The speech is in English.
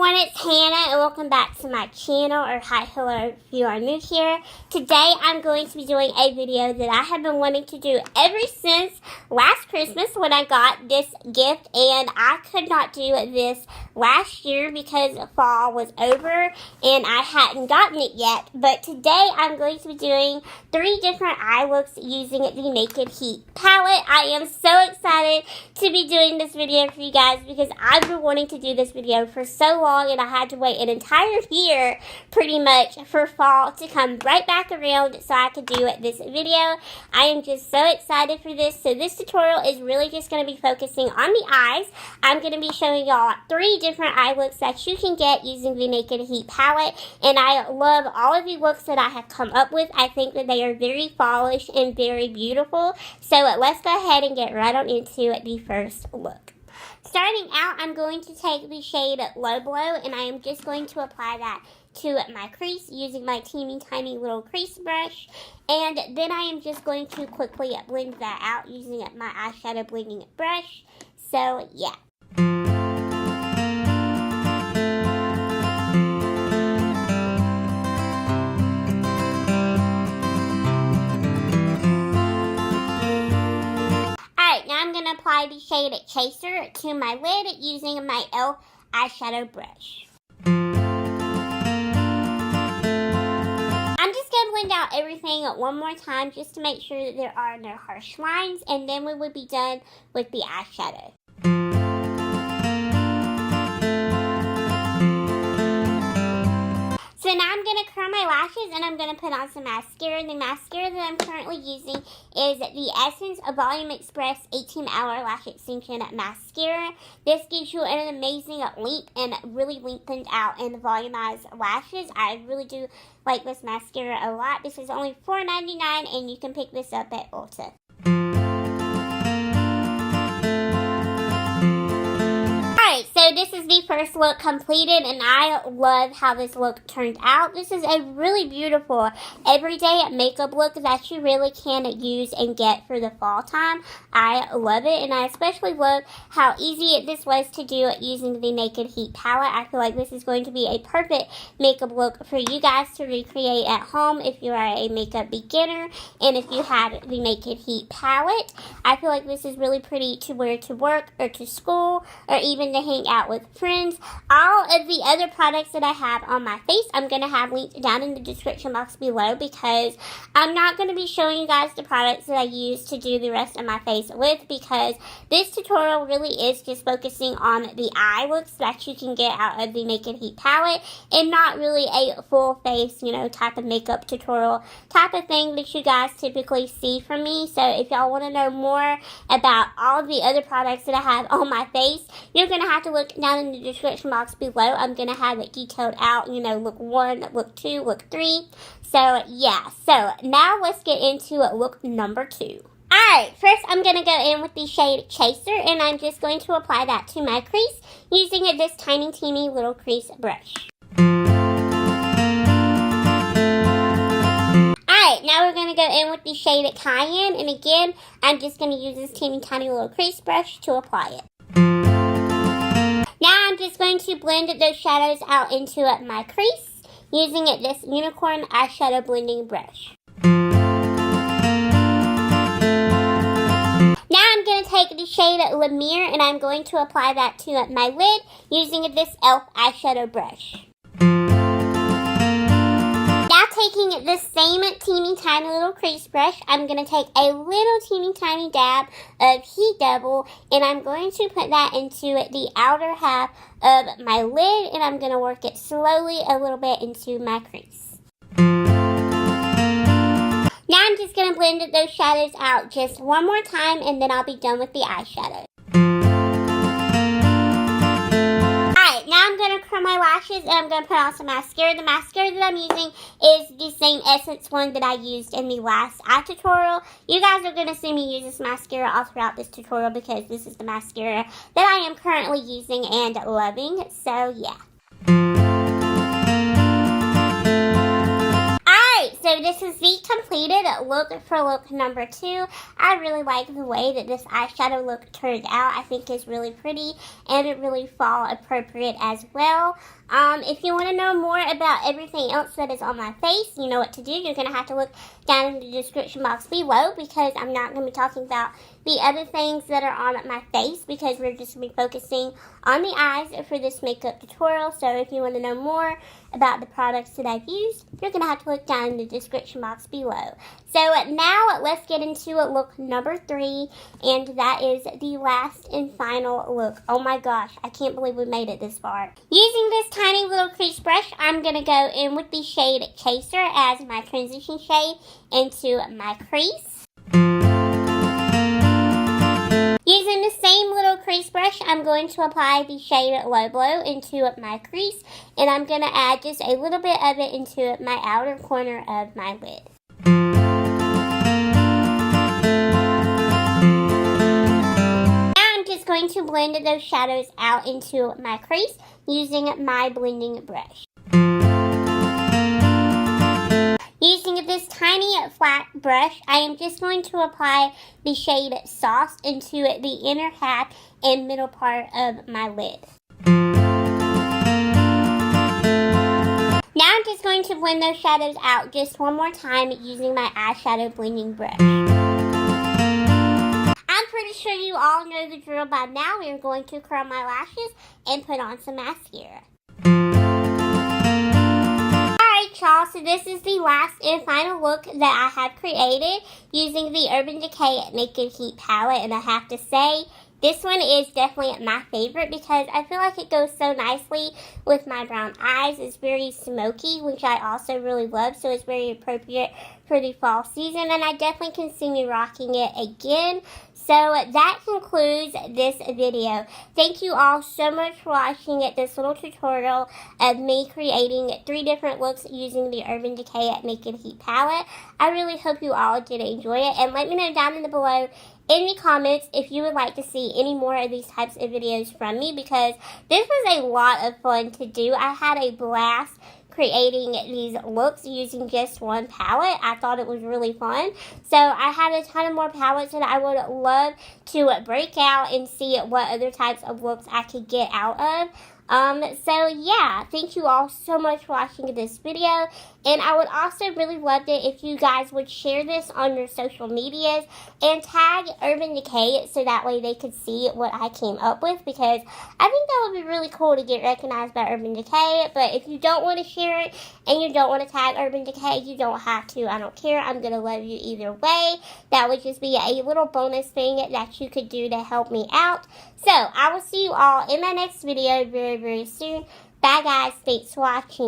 everyone, it's Hannah and welcome back to my channel, or hi, hello if you are new here. Today I'm going to be doing a video that I have been wanting to do ever since last Christmas when I got this gift, and I could not do this last year because fall was over and I hadn't gotten it yet. But today I'm going to be doing 3 different eye looks using the Naked Heat palette. I am so excited to be doing this video for you guys because I've been wanting to do this video for so long, and I had to wait an entire year pretty much for fall to come right back around so I could do this video. I am just so excited for this. So this tutorial is really just going to be focusing on the eyes. I'm going to be showing y'all 3 different eye looks that you can get using the Naked Heat palette, and I love all of the looks that I have come up with. I think that they are very fallish and very beautiful. So let's go ahead and get right on into the first look. Starting out, I'm going to take the shade Low Blow, and I am just going to apply that to my crease using my teeny tiny little crease brush. And then I am just going to quickly blend that out using my eyeshadow blending brush. So yeah. Now I'm going to apply the shade Chaser to my lid using my e.l.f. eyeshadow brush. I'm just going to blend out everything one more time just to make sure that there are no harsh lines, and then we will be done with the eyeshadow. So now I'm going to curl my lashes and I'm going to put on some mascara. The mascara that I'm currently using is the Essence Volume Express 18-Hour Lash Extension Mascara. This gives you an amazing length and really lengthened out and volumized lashes. I really do like this mascara a lot. This is only $4.99 and you can pick this up at Ulta. So this is the first look completed, and I love how this look turned out. This is a really beautiful everyday makeup look that you really can use and get for the fall time. I love it, and I especially love how easy this was to do using the Naked Heat palette. I feel like this is going to be a perfect makeup look for you guys to recreate at home if you are a makeup beginner, and if you have the Naked Heat palette. I feel like this is really pretty to wear to work or to school or even to hang out with friends. All of the other products that I have on my face, I'm going to have linked down in the description box below, because I'm not going to be showing you guys the products that I use to do the rest of my face with, because this tutorial really is just focusing on the eye looks that you can get out of the Naked Heat palette, and not really a full face, type of makeup tutorial type of thing that you guys typically see from me. So if y'all want to know more about all of the other products that I have on my face, you're going to have to look down in the description box below. I'm going to have it detailed out, look 1, look 2, look 3. So yeah, so now let's get into look number 2. Alright, first I'm going to go in with the shade Chaser, and I'm just going to apply that to my crease using this tiny teeny little crease brush. Alright, now we're going to go in with the shade Cayenne, and again, I'm just going to use this teeny tiny little crease brush to apply it. Now I'm just going to blend those shadows out into my crease using this unicorn eyeshadow blending brush. Now I'm going to take the shade Lemire, and I'm going to apply that to my lid using this e.l.f. eyeshadow brush. Now taking this same teeny tiny little crease brush, I'm going to take a little teeny tiny dab of Heat Double, and I'm going to put that into the outer half of my lid, and I'm going to work it slowly a little bit into my crease. Now I'm just going to blend those shadows out just one more time, and then I'll be done with the eyeshadow. Now I'm going to curl my lashes, and I'm going to put on some mascara. The mascara that I'm using is the same Essence one that I used in the last eye tutorial. You guys are going to see me use this mascara all throughout this tutorial because this is the mascara that I am currently using and loving. So yeah. So so this is the completed look for look number 2. I really like the way that this eyeshadow look turned out. I think it's really pretty and it really fall appropriate as well. If you want to know more about everything else that is on my face, you know what to do. You're going to have to look down in the description box below, because I'm not going to be talking about the other things that are on my face, because we're just going to be focusing on the eyes for this makeup tutorial. So if you want to know more about the products that I've used, you're going to have to look down in the description box below. So now let's get into look number 3, and that is the last and final look. Oh my gosh, I can't believe we made it this far. Using this tiny little crease brush, I'm going to go in with the shade Chaser as my transition shade into my crease. Using the same little crease brush, I'm going to apply the shade Low Blow into my crease, and I'm going to add just a little bit of it into my outer corner of my lid. Going to blend those shadows out into my crease using my blending brush. Using this tiny flat brush, I am just going to apply the shade Sauce into the inner half and middle part of my lid. Now I'm just going to blend those shadows out just one more time using my eyeshadow blending brush. Pretty sure you all know the drill by now. We're going to curl my lashes and put on some mascara. Alright y'all, so this is the last and final look that I have created using the Urban Decay Naked Heat palette, and I have to say, this one is definitely my favorite because I feel like it goes so nicely with my brown eyes. It's very smoky, which I also really love, so it's very appropriate for the fall season, and I definitely can see me rocking it again. So that concludes this video. Thank you all so much for watching this little tutorial of me creating 3 different looks using the Urban Decay Naked Heat palette. I really hope you all did enjoy it, and let me know down in the below in the comments if you would like to see any more of these types of videos from me, because this was a lot of fun to do. I had a blast creating these looks using just one palette. I thought it was really fun. So I have a ton of more palettes that I would love to break out and see what other types of looks I could get out of. So yeah, thank you all so much for watching this video, and I would also really love it if you guys would share this on your social medias and tag Urban Decay so that way they could see what I came up with, because I think that would be really cool to get recognized by Urban Decay. But if you don't want to share it and you don't want to tag Urban Decay, you don't have to. I don't care. I'm going to love you either way. That would just be a little bonus thing that you could do to help me out. So I will see you all in my next video very, very soon. Bye guys. Thanks for watching.